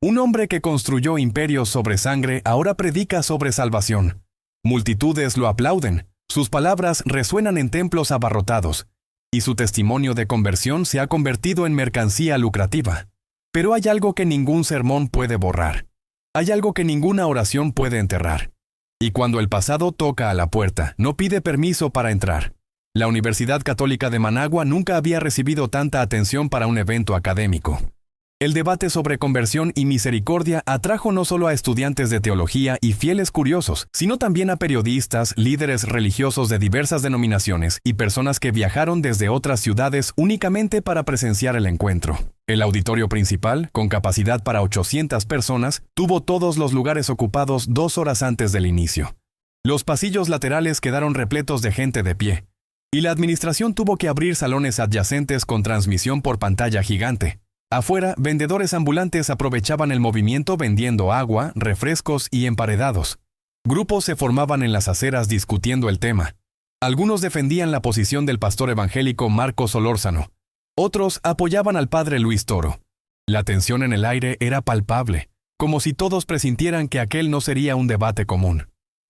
Un hombre que construyó imperios sobre sangre ahora predica sobre salvación. Multitudes lo aplauden, sus palabras resuenan en templos abarrotados, y su testimonio de conversión se ha convertido en mercancía lucrativa. Pero hay algo que ningún sermón puede borrar. Hay algo que ninguna oración puede enterrar. Y cuando el pasado toca a la puerta, no pide permiso para entrar. La Universidad Católica de Managua nunca había recibido tanta atención para un evento académico. El debate sobre conversión y misericordia atrajo no solo a estudiantes de teología y fieles curiosos, sino también a periodistas, líderes religiosos de diversas denominaciones y personas que viajaron desde otras ciudades únicamente para presenciar el encuentro. El auditorio principal, con capacidad para 800 personas, tuvo todos los lugares ocupados 2 horas antes del inicio. Los pasillos laterales quedaron repletos de gente de pie, y la administración tuvo que abrir salones adyacentes con transmisión por pantalla gigante. Afuera, vendedores ambulantes aprovechaban el movimiento vendiendo agua, refrescos y emparedados. Grupos se formaban en las aceras discutiendo el tema. Algunos defendían la posición del pastor evangélico Marco Solórzano. Otros apoyaban al padre Luis Toro. La tensión en el aire era palpable, como si todos presintieran que aquel no sería un debate común.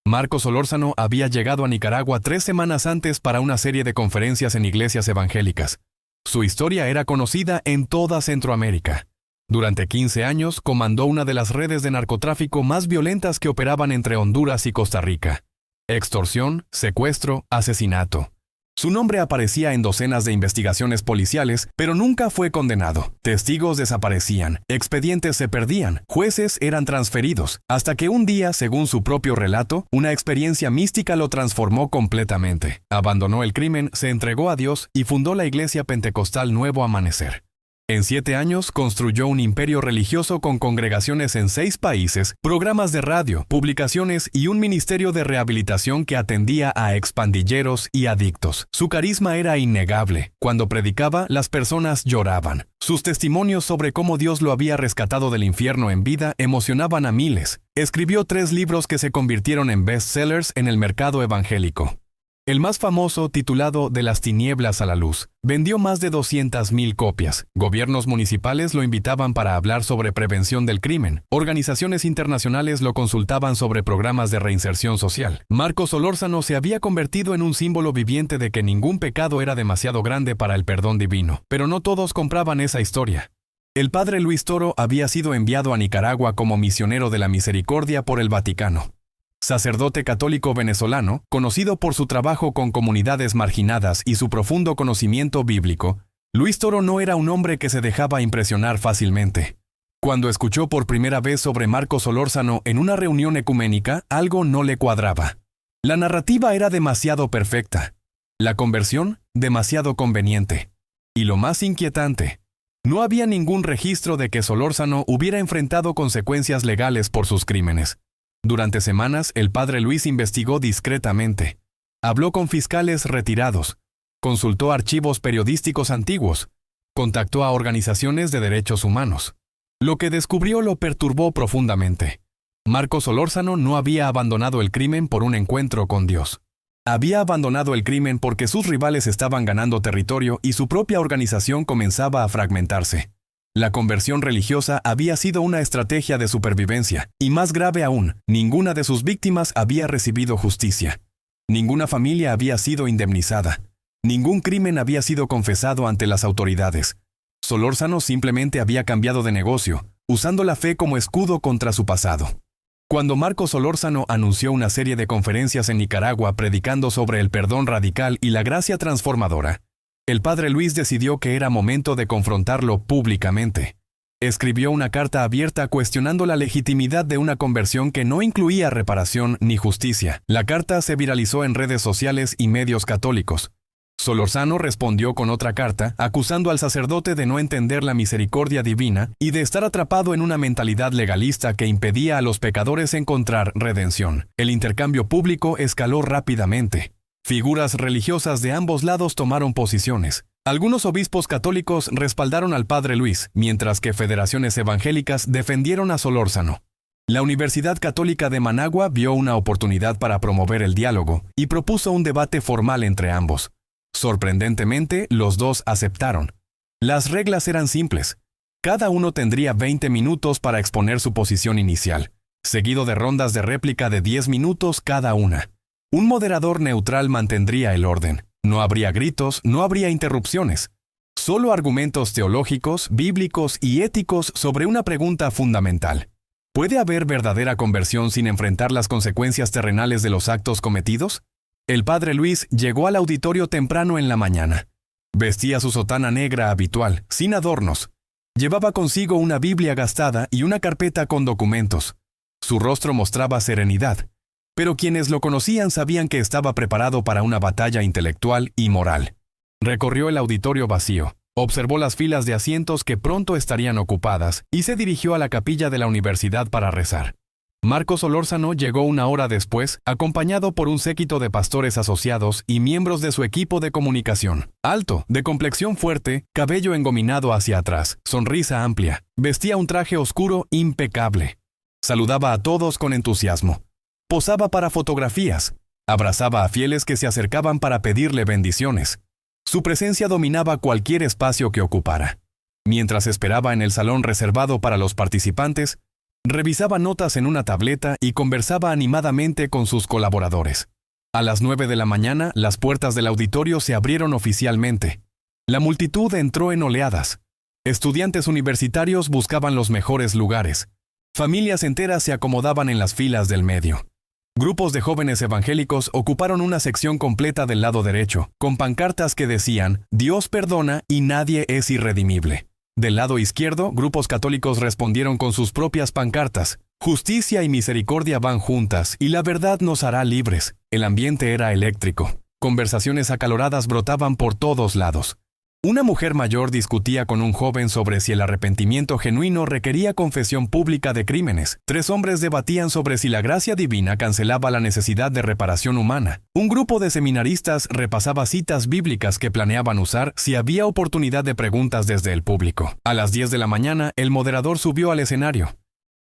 Marco Solórzano había llegado a Nicaragua 3 semanas antes para una serie de conferencias en iglesias evangélicas. Su historia era conocida en toda Centroamérica. Durante 15 años comandó una de las redes de narcotráfico más violentas que operaban entre Honduras y Costa Rica. Extorsión, secuestro, asesinato. Su nombre aparecía en docenas de investigaciones policiales, pero nunca fue condenado. Testigos desaparecían, expedientes se perdían, jueces eran transferidos, hasta que un día, según su propio relato, una experiencia mística lo transformó completamente. Abandonó el crimen, se entregó a Dios y fundó la Iglesia Pentecostal Nuevo Amanecer. En 7 años construyó un imperio religioso con congregaciones en 6 países, programas de radio, publicaciones y un ministerio de rehabilitación que atendía a expandilleros y adictos. Su carisma era innegable. Cuando predicaba, las personas lloraban. Sus testimonios sobre cómo Dios lo había rescatado del infierno en vida emocionaban a miles. Escribió 3 libros que se convirtieron en bestsellers en el mercado evangélico. El más famoso, titulado De las tinieblas a la luz, vendió más de 200,000 copias. Gobiernos municipales lo invitaban para hablar sobre prevención del crimen. Organizaciones internacionales lo consultaban sobre programas de reinserción social. Marco Solórzano se había convertido en un símbolo viviente de que ningún pecado era demasiado grande para el perdón divino. Pero no todos compraban esa historia. El padre Luis Toro había sido enviado a Nicaragua como misionero de la misericordia por el Vaticano. Sacerdote católico venezolano, conocido por su trabajo con comunidades marginadas y su profundo conocimiento bíblico, Luis Toro no era un hombre que se dejaba impresionar fácilmente. Cuando escuchó por primera vez sobre Marco Solórzano en una reunión ecuménica, algo no le cuadraba. La narrativa era demasiado perfecta. La conversión, demasiado conveniente. Y lo más inquietante, no había ningún registro de que Solórzano hubiera enfrentado consecuencias legales por sus crímenes. Durante semanas, el padre Luis investigó discretamente. Habló con fiscales retirados, consultó archivos periodísticos antiguos, contactó a organizaciones de derechos humanos. Lo que descubrió lo perturbó profundamente. Marco Solórzano no había abandonado el crimen por un encuentro con Dios. Había abandonado el crimen porque sus rivales estaban ganando territorio y su propia organización comenzaba a fragmentarse. La conversión religiosa había sido una estrategia de supervivencia, y más grave aún, ninguna de sus víctimas había recibido justicia. Ninguna familia había sido indemnizada. Ningún crimen había sido confesado ante las autoridades. Solórzano simplemente había cambiado de negocio, usando la fe como escudo contra su pasado. Cuando Marco Solórzano anunció una serie de conferencias en Nicaragua predicando sobre el perdón radical y la gracia transformadora, el padre Luis decidió que era momento de confrontarlo públicamente. Escribió una carta abierta cuestionando la legitimidad de una conversión que no incluía reparación ni justicia. La carta se viralizó en redes sociales y medios católicos. Solórzano respondió con otra carta, acusando al sacerdote de no entender la misericordia divina y de estar atrapado en una mentalidad legalista que impedía a los pecadores encontrar redención. El intercambio público escaló rápidamente. Figuras religiosas de ambos lados tomaron posiciones. Algunos obispos católicos respaldaron al padre Luis, mientras que federaciones evangélicas defendieron a Solórzano. La Universidad Católica de Managua vio una oportunidad para promover el diálogo y propuso un debate formal entre ambos. Sorprendentemente, los dos aceptaron. Las reglas eran simples. Cada uno tendría 20 minutos para exponer su posición inicial, seguido de rondas de réplica de 10 minutos cada una. Un moderador neutral mantendría el orden. No habría gritos, no habría interrupciones. Solo argumentos teológicos, bíblicos y éticos sobre una pregunta fundamental. ¿Puede haber verdadera conversión sin enfrentar las consecuencias terrenales de los actos cometidos? El padre Luis llegó al auditorio temprano en la mañana. Vestía su sotana negra habitual, sin adornos. Llevaba consigo una Biblia gastada y una carpeta con documentos. Su rostro mostraba serenidad, pero quienes lo conocían sabían que estaba preparado para una batalla intelectual y moral. Recorrió el auditorio vacío, observó las filas de asientos que pronto estarían ocupadas y se dirigió a la capilla de la universidad para rezar. Marcos Solórzano llegó una hora después, acompañado por un séquito de pastores asociados y miembros de su equipo de comunicación. Alto, de complexión fuerte, cabello engominado hacia atrás, sonrisa amplia, vestía un traje oscuro impecable. Saludaba a todos con entusiasmo. Posaba para fotografías. Abrazaba a fieles que se acercaban para pedirle bendiciones. Su presencia dominaba cualquier espacio que ocupara. Mientras esperaba en el salón reservado para los participantes, revisaba notas en una tableta y conversaba animadamente con sus colaboradores. A las 9 de la mañana, las puertas del auditorio se abrieron oficialmente. La multitud entró en oleadas. Estudiantes universitarios buscaban los mejores lugares. Familias enteras se acomodaban en las filas del medio. Grupos de jóvenes evangélicos ocuparon una sección completa del lado derecho, con pancartas que decían, Dios perdona y nadie es irredimible. Del lado izquierdo, grupos católicos respondieron con sus propias pancartas. Justicia y misericordia van juntas, y la verdad nos hará libres. El ambiente era eléctrico. Conversaciones acaloradas brotaban por todos lados. Una mujer mayor discutía con un joven sobre si el arrepentimiento genuino requería confesión pública de crímenes. 3 hombres debatían sobre si la gracia divina cancelaba la necesidad de reparación humana. Un grupo de seminaristas repasaba citas bíblicas que planeaban usar si había oportunidad de preguntas desde el público. A las 10 de la mañana, el moderador subió al escenario.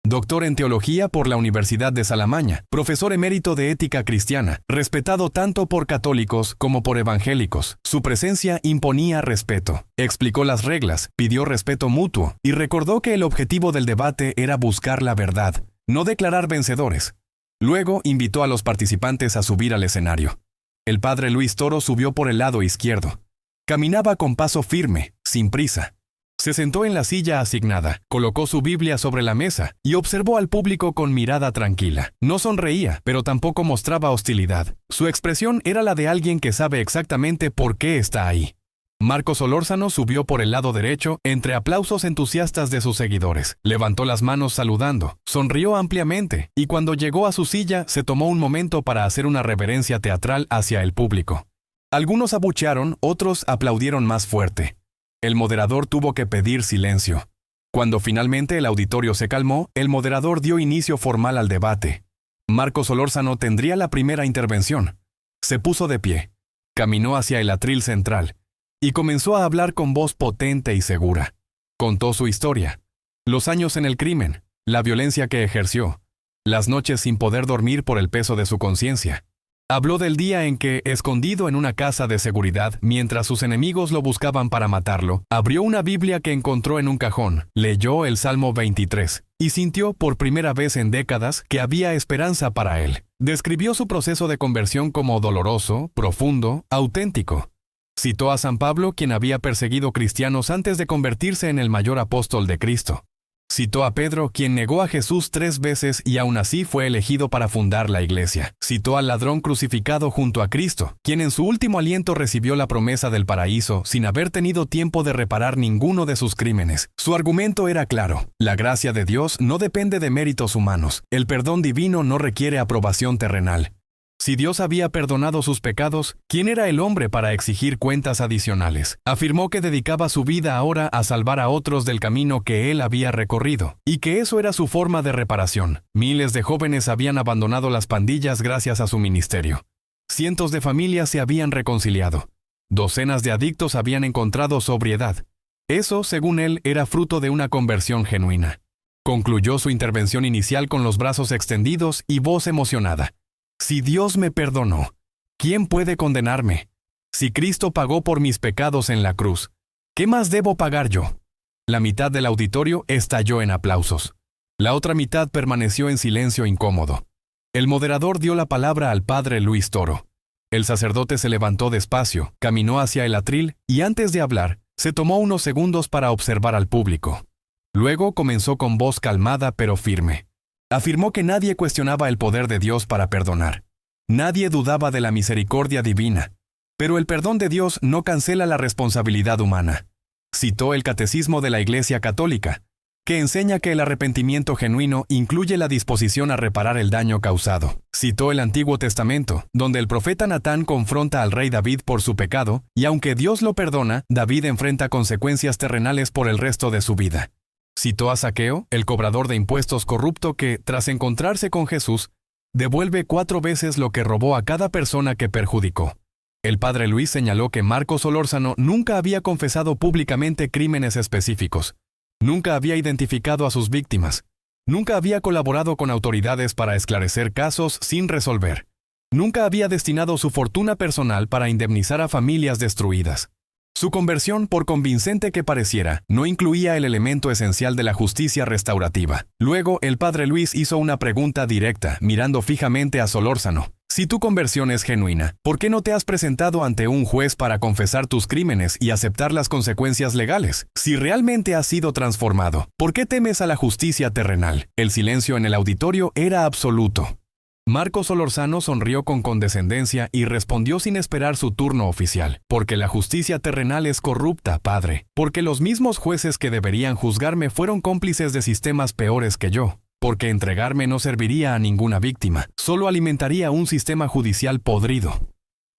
Doctor en teología por la Universidad de Salamaña, profesor emérito de ética cristiana, respetado tanto por católicos como por evangélicos. Su presencia imponía respeto. Explicó las reglas, pidió respeto mutuo y recordó que el objetivo del debate era buscar la verdad, no declarar vencedores. Luego invitó a los participantes a subir al escenario. El padre Luis Toro subió por el lado izquierdo. Caminaba con paso firme, sin prisa. Se sentó en la silla asignada, colocó su Biblia sobre la mesa y observó al público con mirada tranquila. No sonreía, pero tampoco mostraba hostilidad. Su expresión era la de alguien que sabe exactamente por qué está ahí. Marcos Solórzano subió por el lado derecho entre aplausos entusiastas de sus seguidores. Levantó las manos saludando, sonrió ampliamente y cuando llegó a su silla se tomó un momento para hacer una reverencia teatral hacia el público. Algunos abuchearon, otros aplaudieron más fuerte. El moderador tuvo que pedir silencio. Cuando finalmente el auditorio se calmó, el moderador dio inicio formal al debate. Marcos Solórzano tendría la primera intervención. Se puso de pie, caminó hacia el atril central y comenzó a hablar con voz potente y segura. Contó su historia, los años en el crimen, la violencia que ejerció, las noches sin poder dormir por el peso de su conciencia. Habló del día en que, escondido en una casa de seguridad, mientras sus enemigos lo buscaban para matarlo, abrió una Biblia que encontró en un cajón, leyó el Salmo 23 y sintió por primera vez en décadas que había esperanza para él. Describió su proceso de conversión como doloroso, profundo, auténtico. Citó a San Pablo, quien había perseguido cristianos antes de convertirse en el mayor apóstol de Cristo. Citó a Pedro, quien negó a Jesús 3 veces y aún así fue elegido para fundar la iglesia. Citó al ladrón crucificado junto a Cristo, quien en su último aliento recibió la promesa del paraíso sin haber tenido tiempo de reparar ninguno de sus crímenes. Su argumento era claro: la gracia de Dios no depende de méritos humanos. El perdón divino no requiere aprobación terrenal. Si Dios había perdonado sus pecados, ¿quién era el hombre para exigir cuentas adicionales? Afirmó que dedicaba su vida ahora a salvar a otros del camino que él había recorrido, y que eso era su forma de reparación. Miles de jóvenes habían abandonado las pandillas gracias a su ministerio. Cientos de familias se habían reconciliado. Docenas de adictos habían encontrado sobriedad. Eso, según él, era fruto de una conversión genuina. Concluyó su intervención inicial con los brazos extendidos y voz emocionada. Si Dios me perdonó, ¿quién puede condenarme? Si Cristo pagó por mis pecados en la cruz, ¿qué más debo pagar yo? La mitad del auditorio estalló en aplausos. La otra mitad permaneció en silencio incómodo. El moderador dio la palabra al padre Luis Toro. El sacerdote se levantó despacio, caminó hacia el atril y antes de hablar, se tomó unos segundos para observar al público. Luego comenzó con voz calmada pero firme. Afirmó que nadie cuestionaba el poder de Dios para perdonar. Nadie dudaba de la misericordia divina. Pero el perdón de Dios no cancela la responsabilidad humana. Citó el Catecismo de la Iglesia Católica, que enseña que el arrepentimiento genuino incluye la disposición a reparar el daño causado. Citó el Antiguo Testamento, donde el profeta Natán confronta al rey David por su pecado, y aunque Dios lo perdona, David enfrenta consecuencias terrenales por el resto de su vida. Citó a Zaqueo, el cobrador de impuestos corrupto que, tras encontrarse con Jesús, devuelve 4 veces lo que robó a cada persona que perjudicó. El padre Luis señaló que Marcos Solórzano nunca había confesado públicamente crímenes específicos. Nunca había identificado a sus víctimas. Nunca había colaborado con autoridades para esclarecer casos sin resolver. Nunca había destinado su fortuna personal para indemnizar a familias destruidas. Su conversión, por convincente que pareciera, no incluía el elemento esencial de la justicia restaurativa. Luego, el padre Luis hizo una pregunta directa, mirando fijamente a Solórzano. Si tu conversión es genuina, ¿por qué no te has presentado ante un juez para confesar tus crímenes y aceptar las consecuencias legales? Si realmente has sido transformado, ¿por qué temes a la justicia terrenal? El silencio en el auditorio era absoluto. Marcos Solórzano sonrió con condescendencia y respondió sin esperar su turno oficial. Porque la justicia terrenal es corrupta, padre. Porque los mismos jueces que deberían juzgarme fueron cómplices de sistemas peores que yo. Porque entregarme no serviría a ninguna víctima, solo alimentaría un sistema judicial podrido.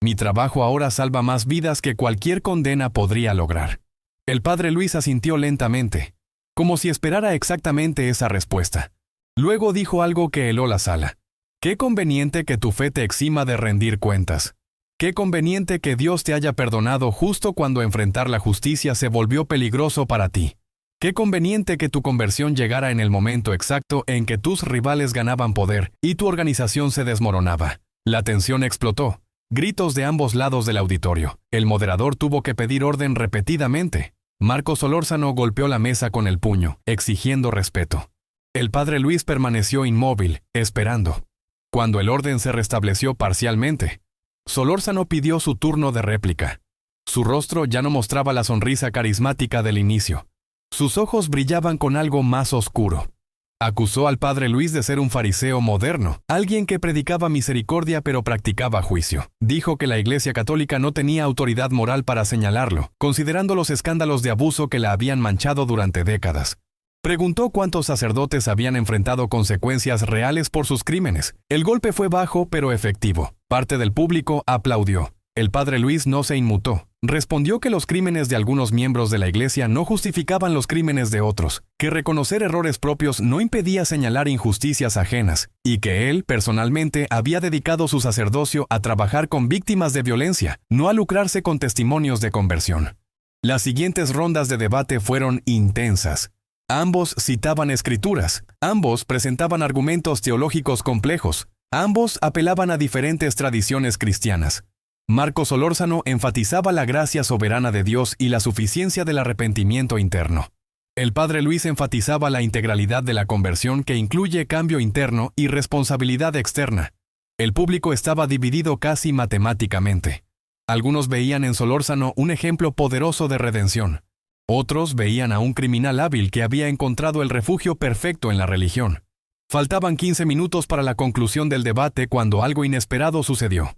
Mi trabajo ahora salva más vidas que cualquier condena podría lograr. El padre Luis asintió lentamente, como si esperara exactamente esa respuesta. Luego dijo algo que heló la sala. Qué conveniente que tu fe te exima de rendir cuentas. Qué conveniente que Dios te haya perdonado justo cuando enfrentar la justicia se volvió peligroso para ti. Qué conveniente que tu conversión llegara en el momento exacto en que tus rivales ganaban poder y tu organización se desmoronaba. La tensión explotó. Gritos de ambos lados del auditorio. El moderador tuvo que pedir orden repetidamente. Marcos Solórzano golpeó la mesa con el puño, exigiendo respeto. El padre Luis permaneció inmóvil, esperando. Cuando el orden se restableció parcialmente, Solórzano pidió su turno de réplica. Su rostro ya no mostraba la sonrisa carismática del inicio. Sus ojos brillaban con algo más oscuro. Acusó al padre Luis de ser un fariseo moderno, alguien que predicaba misericordia pero practicaba juicio. Dijo que la Iglesia Católica no tenía autoridad moral para señalarlo, considerando los escándalos de abuso que la habían manchado durante décadas. Preguntó cuántos sacerdotes habían enfrentado consecuencias reales por sus crímenes. El golpe fue bajo pero efectivo. Parte del público aplaudió. El padre Luis no se inmutó. Respondió que los crímenes de algunos miembros de la Iglesia no justificaban los crímenes de otros, que reconocer errores propios no impedía señalar injusticias ajenas, y que él, personalmente, había dedicado su sacerdocio a trabajar con víctimas de violencia, no a lucrarse con testimonios de conversión. Las siguientes rondas de debate fueron intensas. Ambos citaban escrituras, ambos presentaban argumentos teológicos complejos, ambos apelaban a diferentes tradiciones cristianas. Marcos Solórzano enfatizaba la gracia soberana de Dios y la suficiencia del arrepentimiento interno. El padre Luis enfatizaba la integralidad de la conversión que incluye cambio interno y responsabilidad externa. El público estaba dividido casi matemáticamente. Algunos veían en Solórzano un ejemplo poderoso de redención. Otros veían a un criminal hábil que había encontrado el refugio perfecto en la religión. Faltaban 15 minutos para la conclusión del debate cuando algo inesperado sucedió.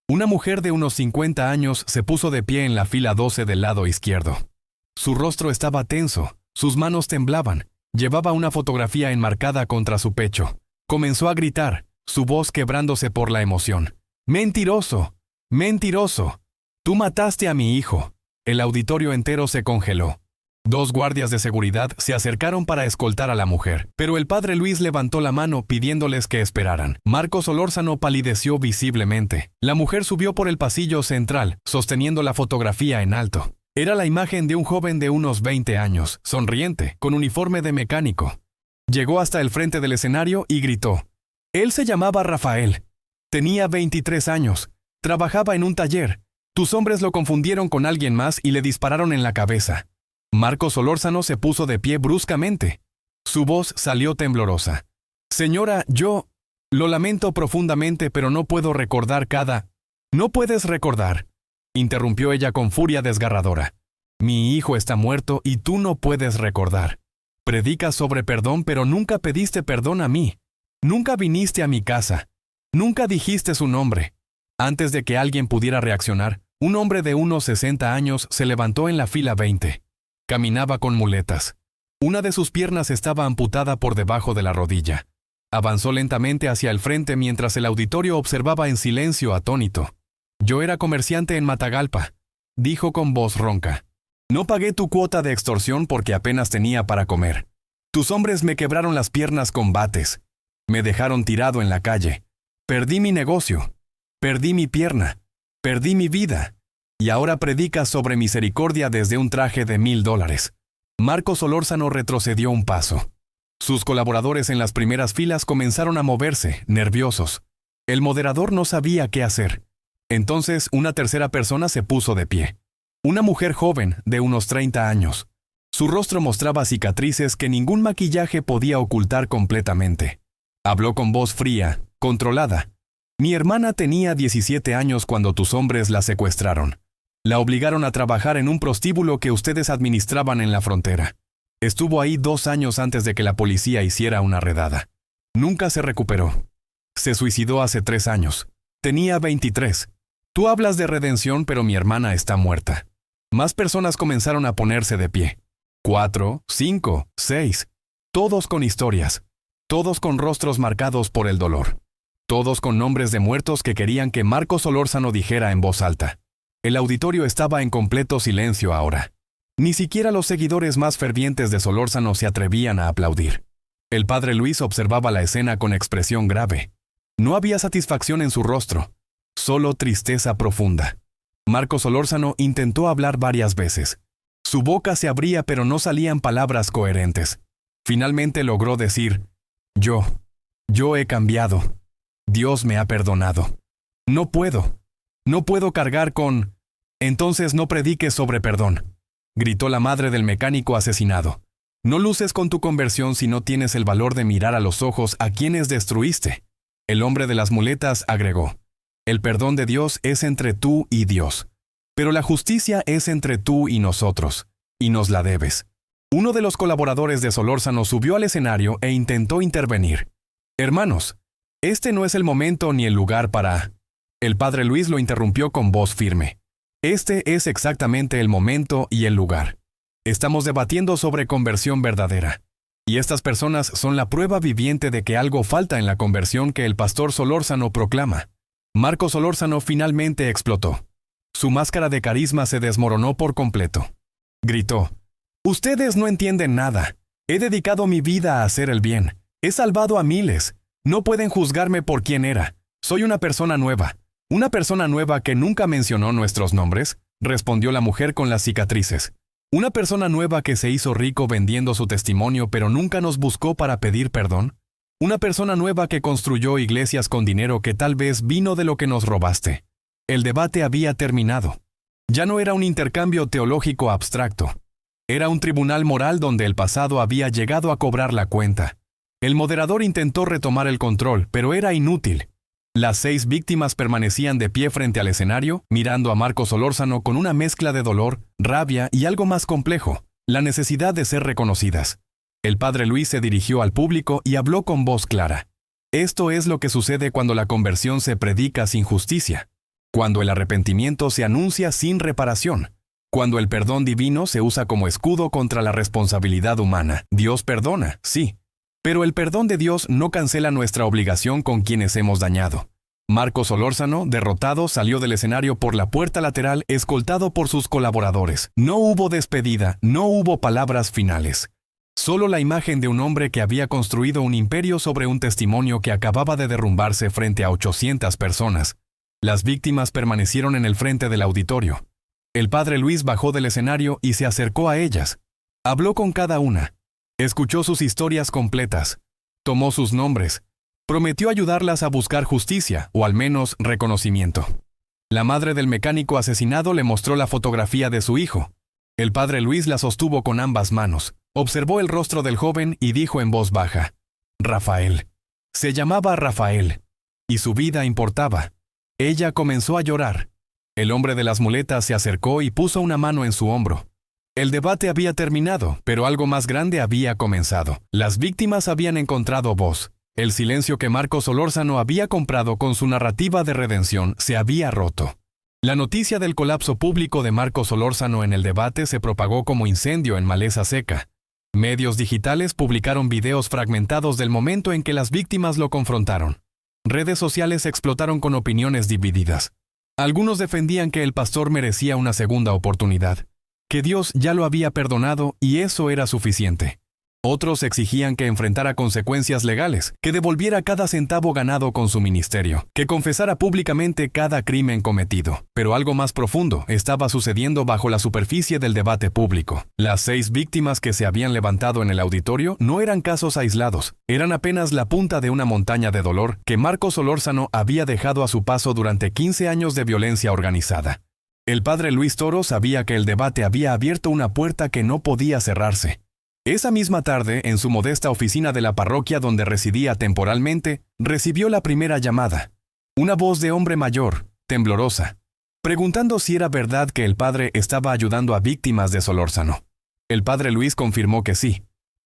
Una mujer de unos 50 años se puso de pie en la fila 12 del lado izquierdo. Su rostro estaba tenso, sus manos temblaban, llevaba una fotografía enmarcada contra su pecho. Comenzó a gritar, su voz quebrándose por la emoción. ¡Mentiroso! ¡Mentiroso! ¡Tú mataste a mi hijo! El auditorio entero se congeló. 2 guardias de seguridad se acercaron para escoltar a la mujer, pero el padre Luis levantó la mano pidiéndoles que esperaran. Marcos Solórzano palideció visiblemente. La mujer subió por el pasillo central, sosteniendo la fotografía en alto. Era la imagen de un joven de unos 20 años, sonriente, con uniforme de mecánico. Llegó hasta el frente del escenario y gritó. Él se llamaba Rafael. Tenía 23 años. Trabajaba en un taller. Tus hombres lo confundieron con alguien más y le dispararon en la cabeza. Marco Solórzano se puso de pie bruscamente. Su voz salió temblorosa. Señora, yo... Lo lamento profundamente, pero no puedo recordar cada... No puedes recordar, interrumpió ella con furia desgarradora. Mi hijo está muerto y tú no puedes recordar. Predicas sobre perdón, pero nunca pediste perdón a mí. Nunca viniste a mi casa. Nunca dijiste su nombre. Antes de que alguien pudiera reaccionar, un hombre de unos 60 años se levantó en la fila 20. Caminaba con muletas. Una de sus piernas estaba amputada por debajo de la rodilla. Avanzó lentamente hacia el frente mientras el auditorio observaba en silencio atónito. Yo era comerciante en Matagalpa, dijo con voz ronca. No pagué tu cuota de extorsión porque apenas tenía para comer. Tus hombres me quebraron las piernas con bates. Me dejaron tirado en la calle. Perdí mi negocio. Perdí mi pierna. Perdí mi vida. Y ahora predicas sobre misericordia desde un traje de $1,000. Marco Solórzano retrocedió un paso. Sus colaboradores en las primeras filas comenzaron a moverse, nerviosos. El moderador no sabía qué hacer. Entonces una tercera persona se puso de pie. Una mujer joven, de unos 30 años. Su rostro mostraba cicatrices que ningún maquillaje podía ocultar completamente. Habló con voz fría, controlada. Mi hermana tenía 17 años cuando tus hombres la secuestraron. La obligaron a trabajar en un prostíbulo que ustedes administraban en la frontera. Estuvo ahí 2 años antes de que la policía hiciera una redada. Nunca se recuperó. Se suicidó hace 3 años. Tenía 23. Tú hablas de redención, pero mi hermana está muerta. Más personas comenzaron a ponerse de pie. 4, 5, 6. Todos con historias. Todos con rostros marcados por el dolor. Todos con nombres de muertos que querían que Marco Solórzano dijera en voz alta. El auditorio estaba en completo silencio ahora. Ni siquiera los seguidores más fervientes de Solórzano se atrevían a aplaudir. El padre Luis observaba la escena con expresión grave. No había satisfacción en su rostro, solo tristeza profunda. Marco Solórzano intentó hablar varias veces. Su boca se abría pero no salían palabras coherentes. Finalmente logró decir, yo he cambiado. Dios me ha perdonado. No puedo cargar con... Entonces no prediques sobre perdón, gritó la madre del mecánico asesinado. No luces con tu conversión si no tienes el valor de mirar a los ojos a quienes destruiste. El hombre de las muletas agregó, el perdón de Dios es entre tú y Dios, pero la justicia es entre tú y nosotros, y nos la debes. Uno de los colaboradores de Solórzano subió al escenario e intentó intervenir. Hermanos, este no es el momento ni el lugar para... El padre Luis lo interrumpió con voz firme. Este es exactamente el momento y el lugar. Estamos debatiendo sobre conversión verdadera. Y estas personas son la prueba viviente de que algo falta en la conversión que el pastor Solórzano proclama. Marco Solórzano finalmente explotó. Su máscara de carisma se desmoronó por completo. Gritó, «Ustedes no entienden nada. He dedicado mi vida a hacer el bien. He salvado a miles. No pueden juzgarme por quién era. Soy una persona nueva. ¿Una persona nueva que nunca mencionó nuestros nombres?», respondió la mujer con las cicatrices. ¿Una persona nueva que se hizo rico vendiendo su testimonio pero nunca nos buscó para pedir perdón? ¿Una persona nueva que construyó iglesias con dinero que tal vez vino de lo que nos robaste? El debate había terminado. Ya no era un intercambio teológico abstracto. Era un tribunal moral donde el pasado había llegado a cobrar la cuenta. El moderador intentó retomar el control, pero era inútil. Las 6 víctimas permanecían de pie frente al escenario, mirando a Marco Solórzano con una mezcla de dolor, rabia y algo más complejo, la necesidad de ser reconocidas. El padre Luis se dirigió al público y habló con voz clara. Esto es lo que sucede cuando la conversión se predica sin justicia, cuando el arrepentimiento se anuncia sin reparación, cuando el perdón divino se usa como escudo contra la responsabilidad humana. Dios perdona, sí. Pero el perdón de Dios no cancela nuestra obligación con quienes hemos dañado. Marco Solórzano, derrotado, salió del escenario por la puerta lateral, escoltado por sus colaboradores. No hubo despedida, no hubo palabras finales. Solo la imagen de un hombre que había construido un imperio sobre un testimonio que acababa de derrumbarse frente a 800 personas. Las víctimas permanecieron en el frente del auditorio. El padre Luis bajó del escenario y se acercó a ellas. Habló con cada una. Escuchó sus historias completas, tomó sus nombres, prometió ayudarlas a buscar justicia, o al menos reconocimiento. La madre del mecánico asesinado le mostró la fotografía de su hijo. El padre Luis la sostuvo con ambas manos, observó el rostro del joven y dijo en voz baja: Rafael. Se llamaba Rafael, y su vida importaba. Ella comenzó a llorar. El hombre de las muletas se acercó y puso una mano en su hombro. El debate había terminado, pero algo más grande había comenzado. Las víctimas habían encontrado voz. El silencio que Marcos Solórzano había comprado con su narrativa de redención se había roto. La noticia del colapso público de Marcos Solórzano en el debate se propagó como incendio en maleza seca. Medios digitales publicaron videos fragmentados del momento en que las víctimas lo confrontaron. Redes sociales explotaron con opiniones divididas. Algunos defendían que el pastor merecía una segunda oportunidad, que Dios ya lo había perdonado y eso era suficiente. Otros exigían que enfrentara consecuencias legales, que devolviera cada centavo ganado con su ministerio, que confesara públicamente cada crimen cometido. Pero algo más profundo estaba sucediendo bajo la superficie del debate público. Las 6 víctimas que se habían levantado en el auditorio no eran casos aislados, eran apenas la punta de una montaña de dolor que Marcos Solórzano había dejado a su paso durante 15 años de violencia organizada. El padre Luis Toro sabía que el debate había abierto una puerta que no podía cerrarse. Esa misma tarde, en su modesta oficina de la parroquia donde residía temporalmente, recibió la primera llamada. Una voz de hombre mayor, temblorosa, preguntando si era verdad que el padre estaba ayudando a víctimas de Solórzano. El padre Luis confirmó que sí.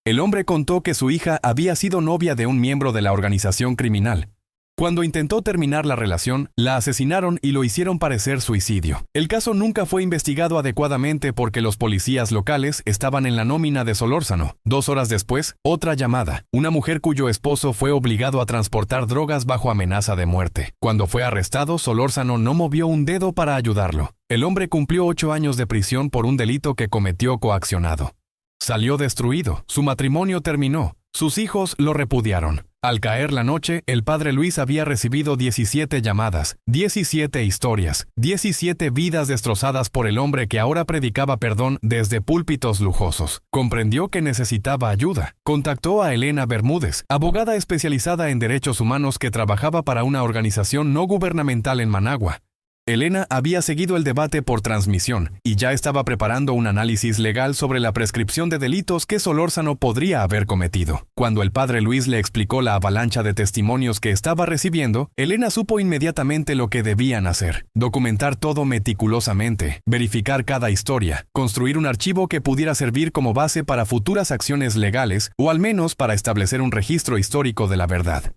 El hombre contó que su hija había sido novia de un miembro de la organización criminal. Cuando intentó terminar la relación, la asesinaron y lo hicieron parecer suicidio. El caso nunca fue investigado adecuadamente porque los policías locales estaban en la nómina de Solórzano. 2 horas después, otra llamada. Una mujer cuyo esposo fue obligado a transportar drogas bajo amenaza de muerte. Cuando fue arrestado, Solórzano no movió un dedo para ayudarlo. El hombre cumplió 8 años de prisión por un delito que cometió coaccionado. Salió destruido. Su matrimonio terminó. Sus hijos lo repudiaron. Al caer la noche, el padre Luis había recibido 17 llamadas, 17 historias, 17 vidas destrozadas por el hombre que ahora predicaba perdón desde púlpitos lujosos. Comprendió que necesitaba ayuda. Contactó a Elena Bermúdez, abogada especializada en derechos humanos que trabajaba para una organización no gubernamental en Managua. Elena había seguido el debate por transmisión y ya estaba preparando un análisis legal sobre la prescripción de delitos que Solórzano podría haber cometido. Cuando el padre Luis le explicó la avalancha de testimonios que estaba recibiendo, Elena supo inmediatamente lo que debían hacer: documentar todo meticulosamente, verificar cada historia, construir un archivo que pudiera servir como base para futuras acciones legales o al menos para establecer un registro histórico de la verdad.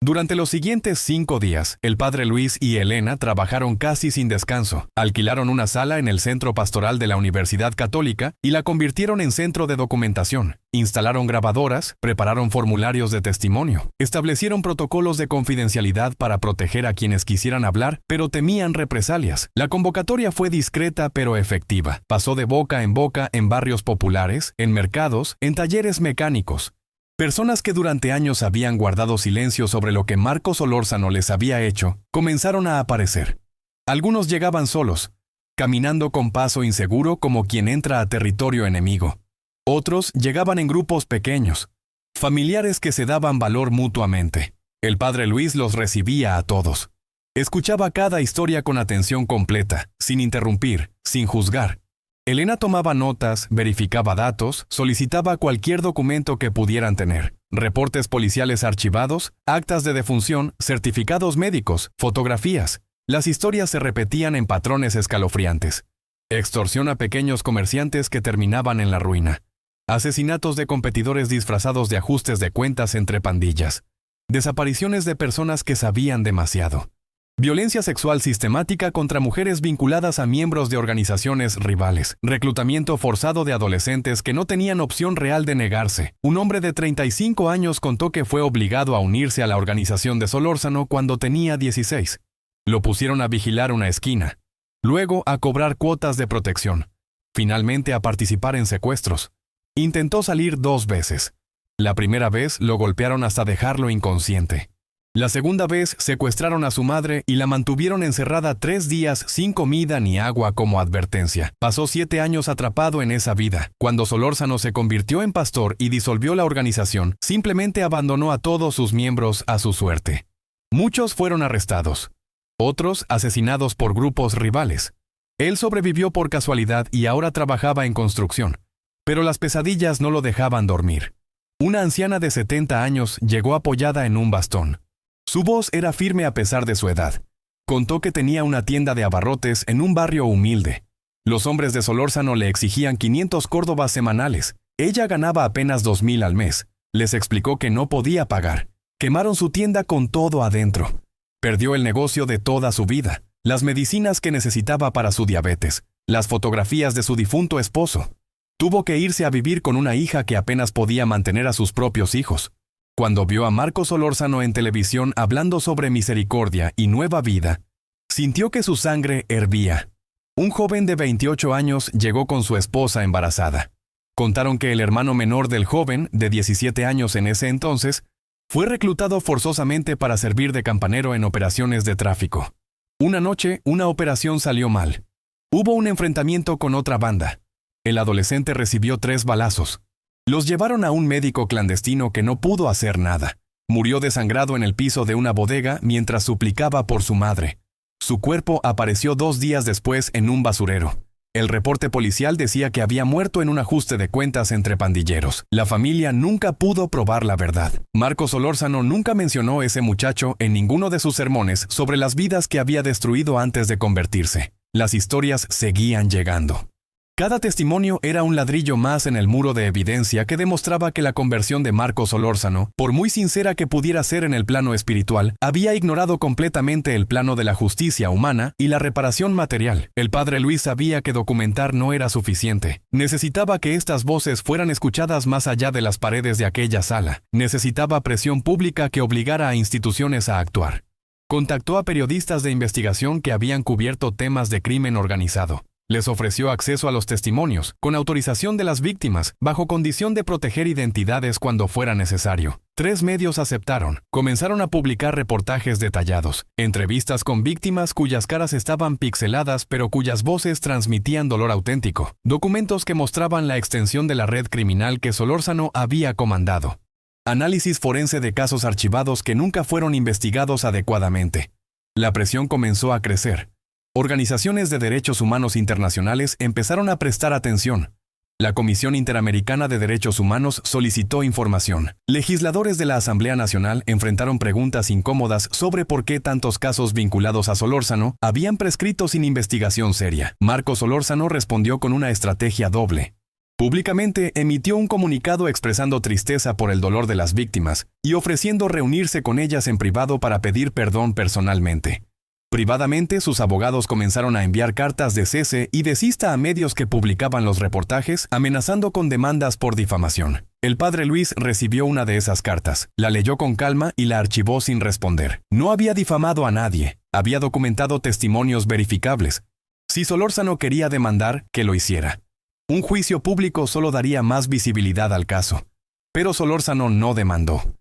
Durante los siguientes 5 días, el padre Luis y Elena trabajaron casi sin descanso. Alquilaron una sala en el centro pastoral de la Universidad Católica y la convirtieron en centro de documentación. Instalaron grabadoras, prepararon formularios de testimonio, establecieron protocolos de confidencialidad para proteger a quienes quisieran hablar, pero temían represalias. La convocatoria fue discreta pero efectiva. Pasó de boca en barrios populares, en mercados, en talleres mecánicos. Personas que durante años habían guardado silencio sobre lo que Marcos Solórzano les había hecho, comenzaron a aparecer. Algunos llegaban solos, caminando con paso inseguro como quien entra a territorio enemigo. Otros llegaban en grupos pequeños, familiares que se daban valor mutuamente. El padre Luis los recibía a todos. Escuchaba cada historia con atención completa, sin interrumpir, sin juzgar. Elena tomaba notas, verificaba datos, solicitaba cualquier documento que pudieran tener: reportes policiales archivados, actas de defunción, certificados médicos, fotografías. Las historias se repetían en patrones escalofriantes. Extorsión a pequeños comerciantes que terminaban en la ruina. Asesinatos de competidores disfrazados de ajustes de cuentas entre pandillas. Desapariciones de personas que sabían demasiado. Violencia sexual sistemática contra mujeres vinculadas a miembros de organizaciones rivales. Reclutamiento forzado de adolescentes que no tenían opción real de negarse. Un hombre de 35 años contó que fue obligado a unirse a la organización de Solórzano cuando tenía 16. Lo pusieron a vigilar una esquina. Luego a cobrar cuotas de protección. Finalmente a participar en secuestros. Intentó salir 2 veces. La primera vez lo golpearon hasta dejarlo inconsciente. La segunda vez secuestraron a su madre y la mantuvieron encerrada 3 días sin comida ni agua como advertencia. Pasó 7 años atrapado en esa vida. Cuando Solórzano se convirtió en pastor y disolvió la organización, simplemente abandonó a todos sus miembros a su suerte. Muchos fueron arrestados. Otros asesinados por grupos rivales. Él sobrevivió por casualidad y ahora trabajaba en construcción, pero las pesadillas no lo dejaban dormir. Una anciana de 70 años llegó apoyada en un bastón. Su voz era firme a pesar de su edad. Contó que tenía una tienda de abarrotes en un barrio humilde. Los hombres de Solórzano le exigían 500 córdobas semanales. Ella ganaba apenas 2,000 al mes. Les explicó que no podía pagar. Quemaron su tienda con todo adentro. Perdió el negocio de toda su vida, las medicinas que necesitaba para su diabetes, las fotografías de su difunto esposo. Tuvo que irse a vivir con una hija que apenas podía mantener a sus propios hijos. Cuando vio a Marco Solórzano en televisión hablando sobre misericordia y nueva vida, sintió que su sangre hervía. Un joven de 28 años llegó con su esposa embarazada. Contaron que el hermano menor del joven, de 17 años en ese entonces, fue reclutado forzosamente para servir de campanero en operaciones de tráfico. Una noche, una operación salió mal. Hubo un enfrentamiento con otra banda. El adolescente recibió 3 balazos. Los llevaron a un médico clandestino que no pudo hacer nada. Murió desangrado en el piso de una bodega mientras suplicaba por su madre. Su cuerpo apareció 2 días después en un basurero. El reporte policial decía que había muerto en un ajuste de cuentas entre pandilleros. La familia nunca pudo probar la verdad. Marco Solórzano nunca mencionó ese muchacho en ninguno de sus sermones sobre las vidas que había destruido antes de convertirse. Las historias seguían llegando. Cada testimonio era un ladrillo más en el muro de evidencia que demostraba que la conversión de Marco Solórzano, por muy sincera que pudiera ser en el plano espiritual, había ignorado completamente el plano de la justicia humana y la reparación material. El padre Luis sabía que documentar no era suficiente. Necesitaba que estas voces fueran escuchadas más allá de las paredes de aquella sala. Necesitaba presión pública que obligara a instituciones a actuar. Contactó a periodistas de investigación que habían cubierto temas de crimen organizado. Les ofreció acceso a los testimonios, con autorización de las víctimas, bajo condición de proteger identidades cuando fuera necesario. 3 medios aceptaron. Comenzaron a publicar reportajes detallados, entrevistas con víctimas cuyas caras estaban pixeladas pero cuyas voces transmitían dolor auténtico, documentos que mostraban la extensión de la red criminal que Solórzano había comandado. Análisis forense de casos archivados que nunca fueron investigados adecuadamente. La presión comenzó a crecer. Organizaciones de derechos humanos internacionales empezaron a prestar atención. La Comisión Interamericana de Derechos Humanos solicitó información. Legisladores de la Asamblea Nacional enfrentaron preguntas incómodas sobre por qué tantos casos vinculados a Solórzano habían prescrito sin investigación seria. Marco Solórzano respondió con una estrategia doble. Públicamente emitió un comunicado expresando tristeza por el dolor de las víctimas y ofreciendo reunirse con ellas en privado para pedir perdón personalmente. Privadamente, sus abogados comenzaron a enviar cartas de cese y desista a medios que publicaban los reportajes, amenazando con demandas por difamación. El padre Luis recibió una de esas cartas, la leyó con calma y la archivó sin responder. No había difamado a nadie, había documentado testimonios verificables. Si Solórzano quería demandar, que lo hiciera. Un juicio público solo daría más visibilidad al caso. Pero Solórzano no demandó.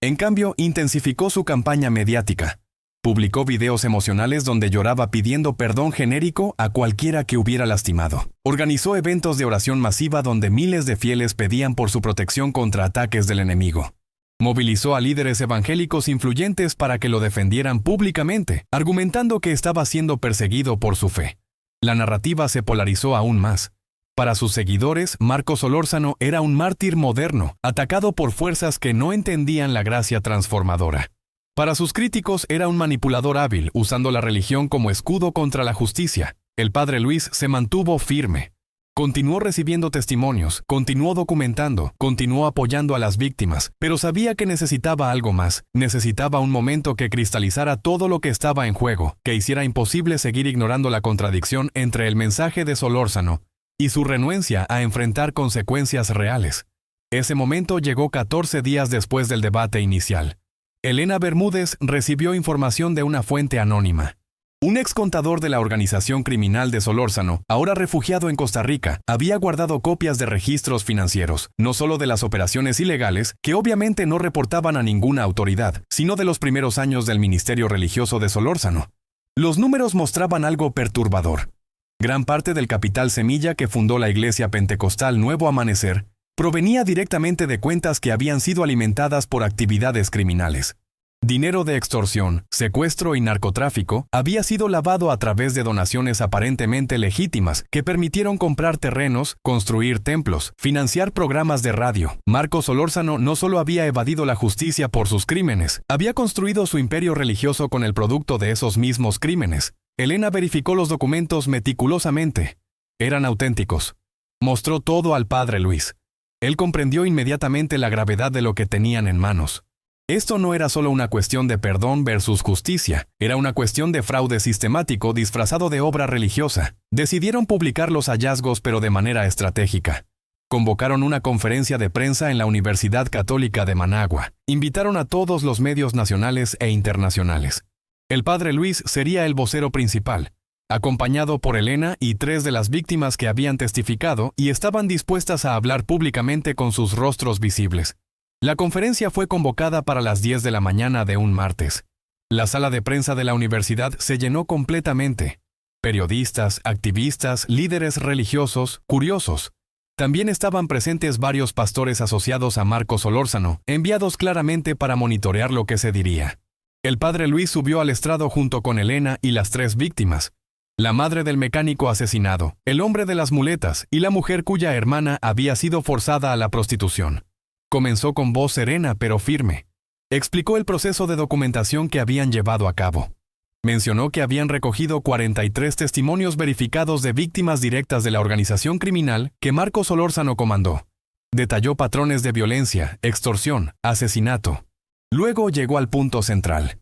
En cambio, intensificó su campaña mediática. Publicó videos emocionales donde lloraba pidiendo perdón genérico a cualquiera que hubiera lastimado. Organizó eventos de oración masiva donde miles de fieles pedían por su protección contra ataques del enemigo. Movilizó a líderes evangélicos influyentes para que lo defendieran públicamente, argumentando que estaba siendo perseguido por su fe. La narrativa se polarizó aún más. Para sus seguidores, Marco Solórzano era un mártir moderno, atacado por fuerzas que no entendían la gracia transformadora. Para sus críticos era un manipulador hábil, usando la religión como escudo contra la justicia. El padre Luis se mantuvo firme. Continuó recibiendo testimonios, continuó documentando, continuó apoyando a las víctimas, pero sabía que necesitaba algo más. Necesitaba un momento que cristalizara todo lo que estaba en juego, que hiciera imposible seguir ignorando la contradicción entre el mensaje de Solórzano y su renuencia a enfrentar consecuencias reales. Ese momento llegó 14 días después del debate inicial. Elena Bermúdez recibió información de una fuente anónima. Un ex contador de la organización criminal de Solórzano, ahora refugiado en Costa Rica, había guardado copias de registros financieros, no solo de las operaciones ilegales, que obviamente no reportaban a ninguna autoridad, sino de los primeros años del ministerio religioso de Solórzano. Los números mostraban algo perturbador. Gran parte del capital semilla que fundó la Iglesia Pentecostal Nuevo Amanecer provenía directamente de cuentas que habían sido alimentadas por actividades criminales. Dinero de extorsión, secuestro y narcotráfico había sido lavado a través de donaciones aparentemente legítimas que permitieron comprar terrenos, construir templos, financiar programas de radio. Marcos Solórzano no solo había evadido la justicia por sus crímenes, había construido su imperio religioso con el producto de esos mismos crímenes. Elena verificó los documentos meticulosamente. Eran auténticos. Mostró todo al padre Luis. Él comprendió inmediatamente la gravedad de lo que tenían en manos. Esto no era solo una cuestión de perdón versus justicia, era una cuestión de fraude sistemático disfrazado de obra religiosa. Decidieron publicar los hallazgos pero de manera estratégica. Convocaron una conferencia de prensa en la Universidad Católica de Managua. Invitaron a todos los medios nacionales e internacionales. El padre Luis sería el vocero principal, acompañado por Elena y 3 de las víctimas que habían testificado y estaban dispuestas a hablar públicamente con sus rostros visibles. La conferencia fue convocada para las 10 de la mañana de un martes. La sala de prensa de la universidad se llenó completamente. Periodistas, activistas, líderes religiosos, curiosos. También estaban presentes varios pastores asociados a Marcos Solórzano, enviados claramente para monitorear lo que se diría. El padre Luis subió al estrado junto con Elena y las 3 víctimas. La madre del mecánico asesinado, el hombre de las muletas y la mujer cuya hermana había sido forzada a la prostitución. Comenzó con voz serena pero firme. Explicó el proceso de documentación que habían llevado a cabo. Mencionó que habían recogido 43 testimonios verificados de víctimas directas de la organización criminal que Marcos Solórzano comandó. Detalló patrones de violencia, extorsión, asesinato. Luego llegó al punto central.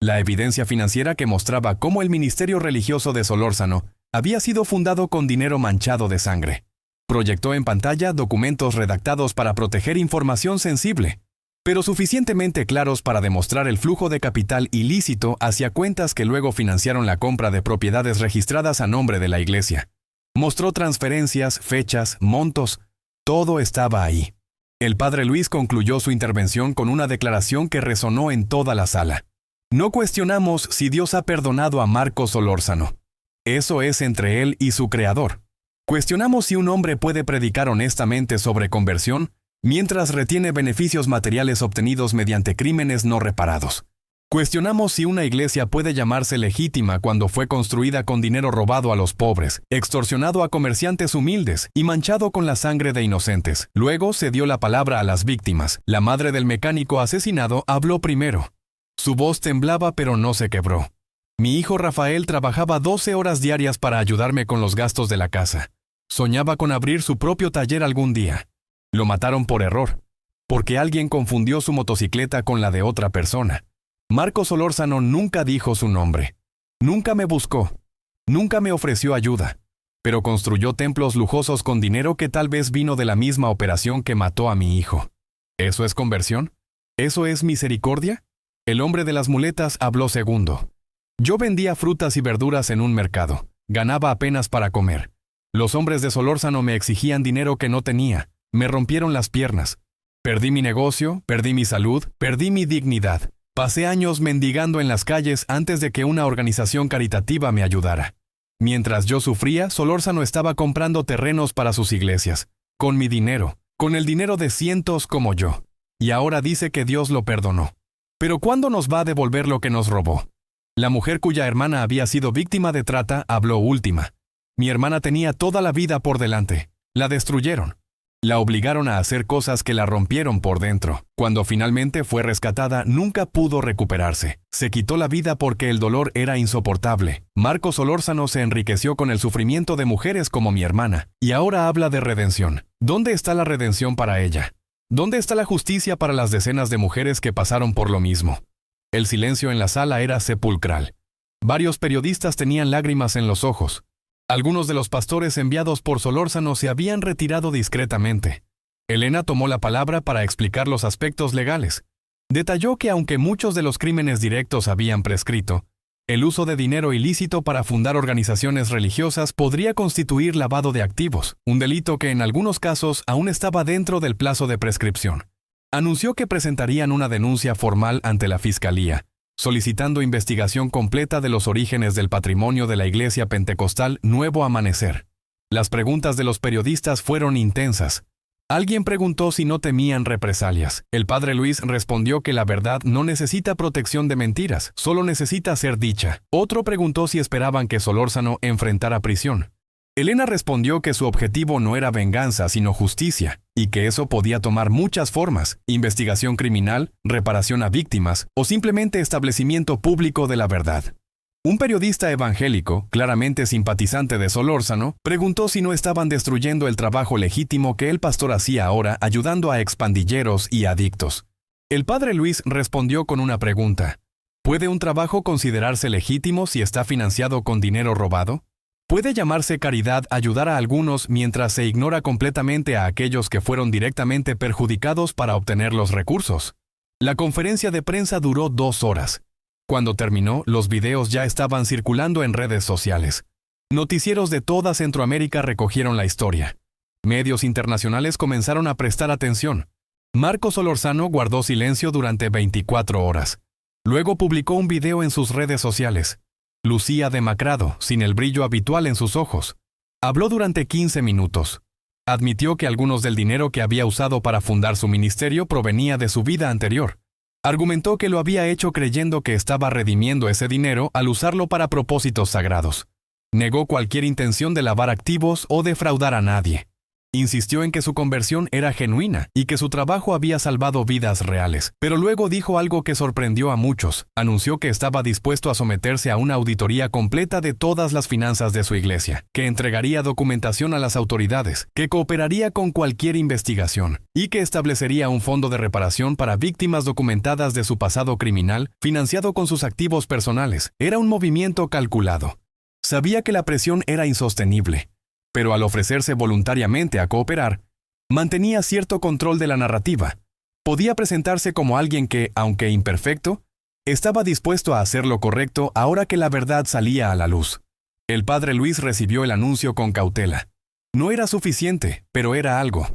La evidencia financiera que mostraba cómo el ministerio religioso de Solórzano había sido fundado con dinero manchado de sangre. Proyectó en pantalla documentos redactados para proteger información sensible, pero suficientemente claros para demostrar el flujo de capital ilícito hacia cuentas que luego financiaron la compra de propiedades registradas a nombre de la iglesia. Mostró transferencias, fechas, montos, todo estaba ahí. El padre Luis concluyó su intervención con una declaración que resonó en toda la sala. No cuestionamos si Dios ha perdonado a Marcos Solórzano. Eso es entre él y su creador. Cuestionamos si un hombre puede predicar honestamente sobre conversión mientras retiene beneficios materiales obtenidos mediante crímenes no reparados. Cuestionamos si una iglesia puede llamarse legítima cuando fue construida con dinero robado a los pobres, extorsionado a comerciantes humildes y manchado con la sangre de inocentes. Luego se dio la palabra a las víctimas. La madre del mecánico asesinado habló primero. Su voz temblaba pero no se quebró. Mi hijo Rafael trabajaba 12 horas diarias para ayudarme con los gastos de la casa. Soñaba con abrir su propio taller algún día. Lo mataron por error, porque alguien confundió su motocicleta con la de otra persona. Marcos Solórzano nunca dijo su nombre. Nunca me buscó. Nunca me ofreció ayuda. Pero construyó templos lujosos con dinero que tal vez vino de la misma operación que mató a mi hijo. ¿Eso es conversión? ¿Eso es misericordia? El hombre de las muletas habló segundo. Yo vendía frutas y verduras en un mercado. Ganaba apenas para comer. Los hombres de Solórzano me exigían dinero que no tenía. Me rompieron las piernas. Perdí mi negocio, perdí mi salud, perdí mi dignidad. Pasé años mendigando en las calles antes de que una organización caritativa me ayudara. Mientras yo sufría, Solórzano estaba comprando terrenos para sus iglesias. Con mi dinero, con el dinero de cientos como yo. Y ahora dice que Dios lo perdonó. Pero ¿cuándo nos va a devolver lo que nos robó? La mujer cuya hermana había sido víctima de trata habló última. Mi hermana tenía toda la vida por delante. La destruyeron. La obligaron a hacer cosas que la rompieron por dentro. Cuando finalmente fue rescatada, nunca pudo recuperarse. Se quitó la vida porque el dolor era insoportable. Marcos Solórzano se enriqueció con el sufrimiento de mujeres como mi hermana. Y ahora habla de redención. ¿Dónde está la redención para ella? ¿Dónde está la justicia para las decenas de mujeres que pasaron por lo mismo? El silencio en la sala era sepulcral. Varios periodistas tenían lágrimas en los ojos. Algunos de los pastores enviados por Solórzano se habían retirado discretamente. Elena tomó la palabra para explicar los aspectos legales. Detalló que aunque muchos de los crímenes directos habían prescrito, el uso de dinero ilícito para fundar organizaciones religiosas podría constituir lavado de activos, un delito que en algunos casos aún estaba dentro del plazo de prescripción. Anunció que presentarían una denuncia formal ante la Fiscalía, solicitando investigación completa de los orígenes del patrimonio de la Iglesia Pentecostal Nuevo Amanecer. Las preguntas de los periodistas fueron intensas. Alguien preguntó si no temían represalias. El padre Luis respondió que la verdad no necesita protección de mentiras, solo necesita ser dicha. Otro preguntó si esperaban que Solórzano enfrentara prisión. Elena respondió que su objetivo no era venganza, sino justicia, y que eso podía tomar muchas formas: investigación criminal, reparación a víctimas o simplemente establecimiento público de la verdad. Un periodista evangélico, claramente simpatizante de Solórzano, preguntó si no estaban destruyendo el trabajo legítimo que el pastor hacía ahora ayudando a expandilleros y adictos. El padre Luis respondió con una pregunta: ¿puede un trabajo considerarse legítimo si está financiado con dinero robado? ¿Puede llamarse caridad ayudar a algunos mientras se ignora completamente a aquellos que fueron directamente perjudicados para obtener los recursos? La conferencia de prensa duró 2 horas. Cuando terminó, los videos ya estaban circulando en redes sociales. Noticieros de toda Centroamérica recogieron la historia. Medios internacionales comenzaron a prestar atención. Marco Solórzano guardó silencio durante 24 horas. Luego publicó un video en sus redes sociales. Lucía demacrado, sin el brillo habitual en sus ojos. Habló durante 15 minutos. Admitió que algunos del dinero que había usado para fundar su ministerio provenía de su vida anterior. Argumentó que lo había hecho creyendo que estaba redimiendo ese dinero al usarlo para propósitos sagrados. Negó cualquier intención de lavar activos o defraudar a nadie. Insistió en que su conversión era genuina y que su trabajo había salvado vidas reales, pero luego dijo algo que sorprendió a muchos. Anunció que estaba dispuesto a someterse a una auditoría completa de todas las finanzas de su iglesia, que entregaría documentación a las autoridades, que cooperaría con cualquier investigación y que establecería un fondo de reparación para víctimas documentadas de su pasado criminal, financiado con sus activos personales. Era un movimiento calculado. Sabía que la presión era insostenible, pero al ofrecerse voluntariamente a cooperar, mantenía cierto control de la narrativa. Podía presentarse como alguien que, aunque imperfecto, estaba dispuesto a hacer lo correcto ahora que la verdad salía a la luz. El padre Luis recibió el anuncio con cautela. No era suficiente, pero era algo.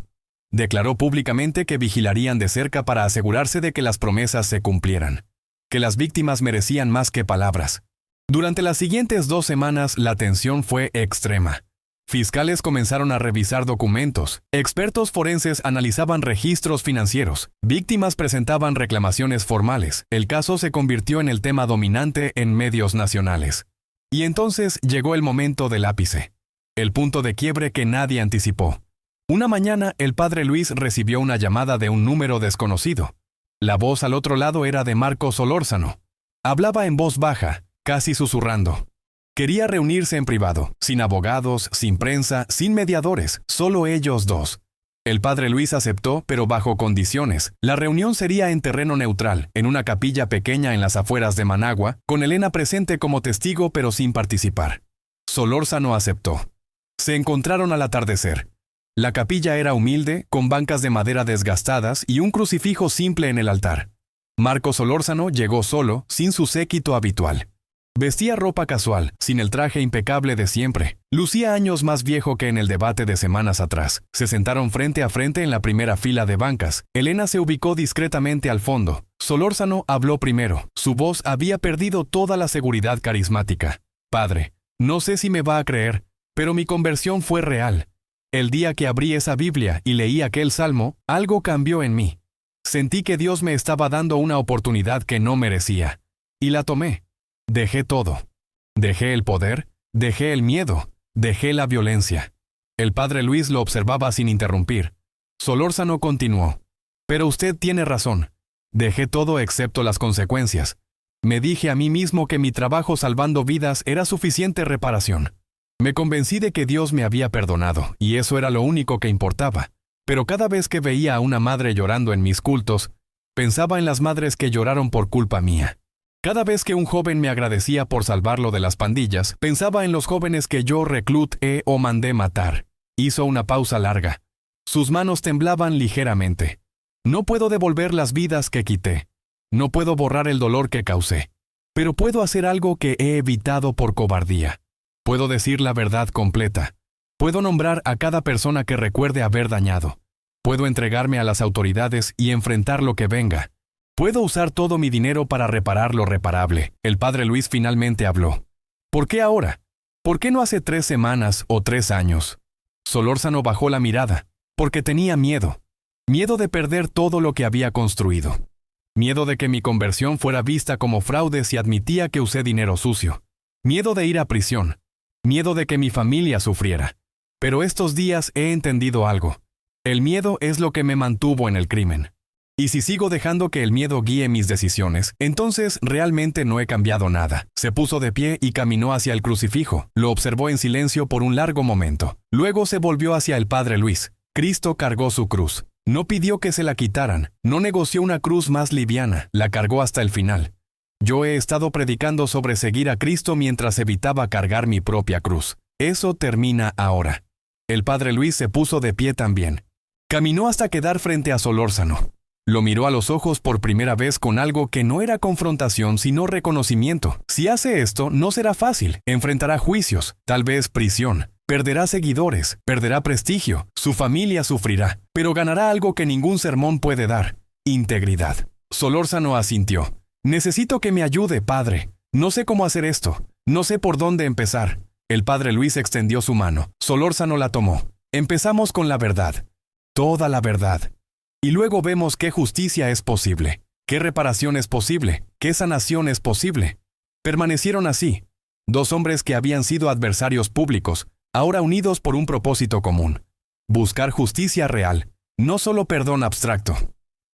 Declaró públicamente que vigilarían de cerca para asegurarse de que las promesas se cumplieran, que las víctimas merecían más que palabras. Durante las siguientes 2 semanas la tensión fue extrema. Fiscales comenzaron a revisar documentos, expertos forenses analizaban registros financieros, víctimas presentaban reclamaciones formales. El caso se convirtió en el tema dominante en medios nacionales. Y entonces llegó el momento del ápice, el punto de quiebre que nadie anticipó. Una mañana, el padre Luis recibió una llamada de un número desconocido. La voz al otro lado era de Marco Solórzano. Hablaba en voz baja, casi susurrando. Quería reunirse en privado, sin abogados, sin prensa, sin mediadores, solo ellos dos. El padre Luis aceptó, pero bajo condiciones. La reunión sería en terreno neutral, en una capilla pequeña en las afueras de Managua, con Elena presente como testigo pero sin participar. Solórzano aceptó. Se encontraron al atardecer. La capilla era humilde, con bancas de madera desgastadas y un crucifijo simple en el altar. Marco Solórzano llegó solo, sin su séquito habitual. Vestía ropa casual, sin el traje impecable de siempre. Lucía años más viejo que en el debate de semanas atrás. Se sentaron frente a frente en la primera fila de bancas. Elena se ubicó discretamente al fondo. Solórzano habló primero. Su voz había perdido toda la seguridad carismática. Padre, no sé si me va a creer, pero mi conversión fue real. El día que abrí esa Biblia y leí aquel salmo, algo cambió en mí. Sentí que Dios me estaba dando una oportunidad que no merecía. Y la tomé. Dejé todo. Dejé el poder, dejé el miedo, dejé la violencia. El padre Luis lo observaba sin interrumpir. Solórzano continuó. Pero usted tiene razón. Dejé todo excepto las consecuencias. Me dije a mí mismo que mi trabajo salvando vidas era suficiente reparación. Me convencí de que Dios me había perdonado, y eso era lo único que importaba. Pero cada vez que veía a una madre llorando en mis cultos, pensaba en las madres que lloraron por culpa mía. Cada vez que un joven me agradecía por salvarlo de las pandillas, pensaba en los jóvenes que yo recluté o mandé matar. Hizo una pausa larga. Sus manos temblaban ligeramente. No puedo devolver las vidas que quité. No puedo borrar el dolor que causé. Pero puedo hacer algo que he evitado por cobardía. Puedo decir la verdad completa. Puedo nombrar a cada persona que recuerde haber dañado. Puedo entregarme a las autoridades y enfrentar lo que venga. Puedo usar todo mi dinero para reparar lo reparable. El padre Luis finalmente habló. ¿Por qué ahora? ¿Por qué no hace 3 semanas o 3 años? Solórzano bajó la mirada. Porque tenía miedo. Miedo de perder todo lo que había construido. Miedo de que mi conversión fuera vista como fraude si admitía que usé dinero sucio. Miedo de ir a prisión. Miedo de que mi familia sufriera. Pero estos días he entendido algo. El miedo es lo que me mantuvo en el crimen. Y si sigo dejando que el miedo guíe mis decisiones, entonces realmente no he cambiado nada. Se puso de pie y caminó hacia el crucifijo. Lo observó en silencio por un largo momento. Luego se volvió hacia el Padre Luis. Cristo cargó su cruz. No pidió que se la quitaran. No negoció una cruz más liviana. La cargó hasta el final. Yo he estado predicando sobre seguir a Cristo mientras evitaba cargar mi propia cruz. Eso termina ahora. El Padre Luis se puso de pie también. Caminó hasta quedar frente a Solórzano. Lo miró a los ojos por primera vez con algo que no era confrontación sino reconocimiento. Si hace esto, no será fácil. Enfrentará juicios, tal vez prisión. Perderá seguidores, perderá prestigio, su familia sufrirá. Pero ganará algo que ningún sermón puede dar: integridad. Solórzano asintió. Necesito que me ayude, padre. No sé cómo hacer esto. No sé por dónde empezar. El Padre Luis extendió su mano. Solórzano la tomó. Empezamos con la verdad. Toda la verdad. Y luego vemos qué justicia es posible, qué reparación es posible, qué sanación es posible. Permanecieron así. Dos hombres que habían sido adversarios públicos, ahora unidos por un propósito común. Buscar justicia real, no solo perdón abstracto.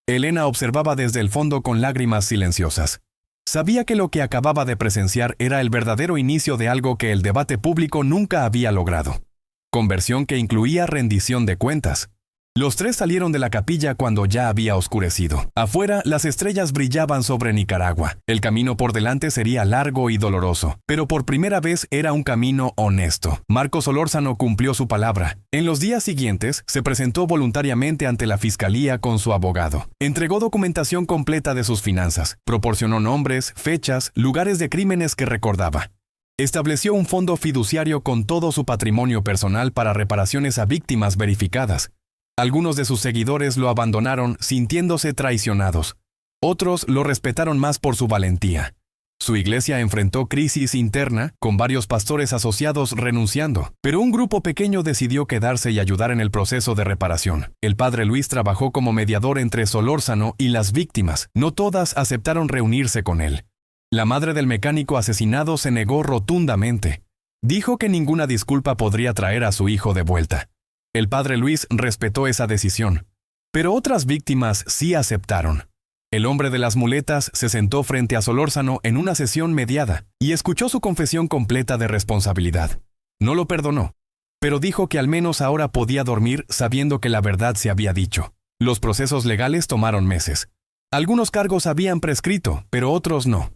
Elena observaba desde el fondo con lágrimas silenciosas. Sabía que lo que acababa de presenciar era el verdadero inicio de algo que el debate público nunca había logrado. Conversión que incluía rendición de cuentas. Los tres salieron de la capilla cuando ya había oscurecido. Afuera, las estrellas brillaban sobre Nicaragua. El camino por delante sería largo y doloroso, pero por primera vez era un camino honesto. Marco Solórzano cumplió su palabra. En los días siguientes, se presentó voluntariamente ante la fiscalía con su abogado. Entregó documentación completa de sus finanzas. Proporcionó nombres, fechas, lugares de crímenes que recordaba. Estableció un fondo fiduciario con todo su patrimonio personal para reparaciones a víctimas verificadas. Algunos de sus seguidores lo abandonaron sintiéndose traicionados. Otros lo respetaron más por su valentía. Su iglesia enfrentó crisis interna, con varios pastores asociados renunciando, pero un grupo pequeño decidió quedarse y ayudar en el proceso de reparación. El Padre Luis trabajó como mediador entre Solórzano y las víctimas. No todas aceptaron reunirse con él. La madre del mecánico asesinado se negó rotundamente. Dijo que ninguna disculpa podría traer a su hijo de vuelta. El Padre Luis respetó esa decisión, pero otras víctimas sí aceptaron. El hombre de las muletas se sentó frente a Solórzano en una sesión mediada y escuchó su confesión completa de responsabilidad. No lo perdonó, pero dijo que al menos ahora podía dormir sabiendo que la verdad se había dicho. Los procesos legales tomaron meses. Algunos cargos habían prescrito, pero otros no.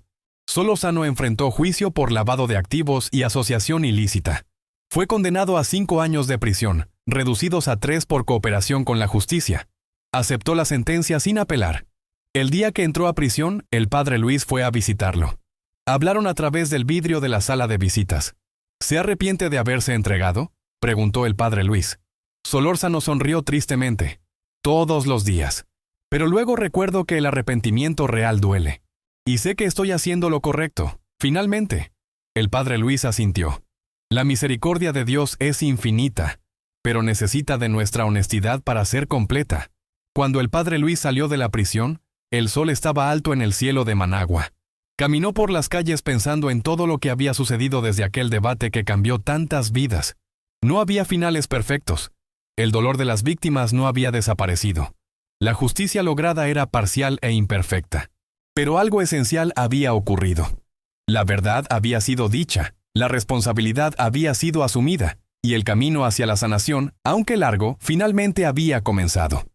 Solórzano enfrentó juicio por lavado de activos y asociación ilícita. Fue condenado a 5 años de prisión, reducidos a 3 por cooperación con la justicia. Aceptó la sentencia sin apelar. El día que entró a prisión, el Padre Luis fue a visitarlo. Hablaron a través del vidrio de la sala de visitas. ¿Se arrepiente de haberse entregado?, preguntó el Padre Luis. Solórzano sonrió tristemente. Todos los días. Pero luego recuerdo que el arrepentimiento real duele. Y sé que estoy haciendo lo correcto. Finalmente. El Padre Luis asintió. La misericordia de Dios es infinita, pero necesita de nuestra honestidad para ser completa. Cuando el Padre Luis salió de la prisión, el sol estaba alto en el cielo de Managua. Caminó por las calles pensando en todo lo que había sucedido desde aquel debate que cambió tantas vidas. No había finales perfectos. El dolor de las víctimas no había desaparecido. La justicia lograda era parcial e imperfecta. Pero algo esencial había ocurrido. La verdad había sido dicha. La responsabilidad había sido asumida, y el camino hacia la sanación, aunque largo, finalmente había comenzado.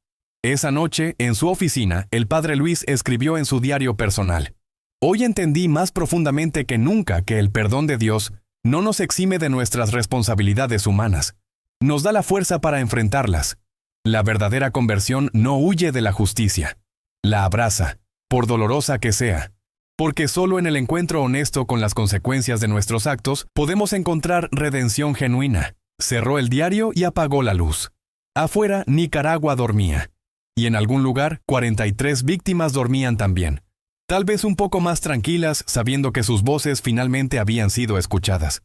Esa noche, en su oficina, el Padre Luis escribió en su diario personal: «Hoy entendí más profundamente que nunca que el perdón de Dios no nos exime de nuestras responsabilidades humanas. Nos da la fuerza para enfrentarlas. La verdadera conversión no huye de la justicia. La abraza, por dolorosa que sea. Porque solo en el encuentro honesto con las consecuencias de nuestros actos podemos encontrar redención genuina». Cerró el diario y apagó la luz. Afuera, Nicaragua dormía. Y en algún lugar, 43 víctimas dormían también. Tal vez un poco más tranquilas, sabiendo que sus voces finalmente habían sido escuchadas.